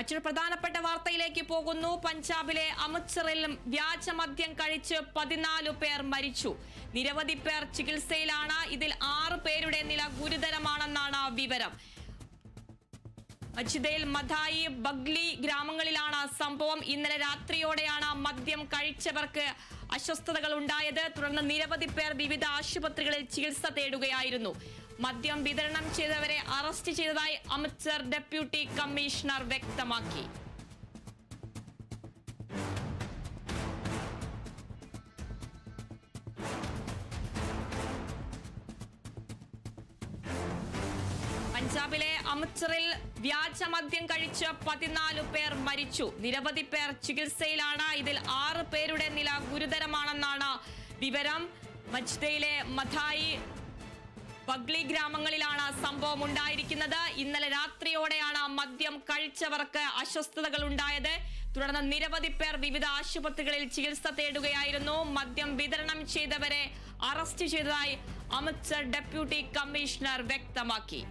മറ്റൊരു പ്രധാനപ്പെട്ട വാർത്തയിലേക്ക് പോകുന്നു. പഞ്ചാബിലെ അമൃത്സറിൽ വ്യാജമദ്യം കഴിച്ച് 14 പേർ മരിച്ചു. നിരവധി പേർ ചികിത്സയിലാണ്. ഇതിൽ 6 പേരുടെ നില ഗുരുതരമാണെന്നാണ് വിവരം. മജിദയിൽ മഥായി ബഗ്ലി ഗ്രാമങ്ങളിലാണ് സംഭവം. ഇന്നലെ രാത്രിയോടെയാണ് മദ്യം കഴിച്ചവർക്ക് അസ്വസ്ഥതകൾ ഉണ്ടായത്. തുടർന്ന് നിരവധി പേർ വിവിധ ആശുപത്രികളിൽ ചികിത്സ തേടുകയായിരുന്നു. മദ്യം വിതരണം ചെയ്തവരെ അറസ്റ്റ് ചെയ്തതായി അമൃത്സർ ഡെപ്യൂട്ടി കമ്മീഷണർ വ്യക്തമാക്കി. പഞ്ചാബിലെ അമൃത്സറിൽ വ്യാജമദ്യം കഴിച്ച് 14 പേർ മരിച്ചു. നിരവധി പേർ ചികിത്സയിലാണ്. ഇതിൽ 6 പേരുടെ നില ഗുരുതരമാണെന്നാണ് വിവരം. മജ്ദയിലെ മഥായി ബഗ്ലി ഗ്രാമങ്ങളിലാണ് സംഭവം ഉണ്ടായിരിക്കുന്നത്. ഇന്നലെ രാത്രിയോടെയാണ് മദ്യം കഴിച്ചവർക്ക് അസ്വസ്ഥതകൾ ഉണ്ടായത്. തുടർന്ന് നിരവധി പേർ വിവിധ ആശുപത്രികളിൽ ചികിത്സ തേടുകയായിരുന്നു. മദ്യം വിതരണം ചെയ്തവരെ അറസ്റ്റ് ചെയ്തതായി അമൃത്സർ ഡെപ്യൂട്ടി കമ്മീഷണർ വ്യക്തമാക്കി.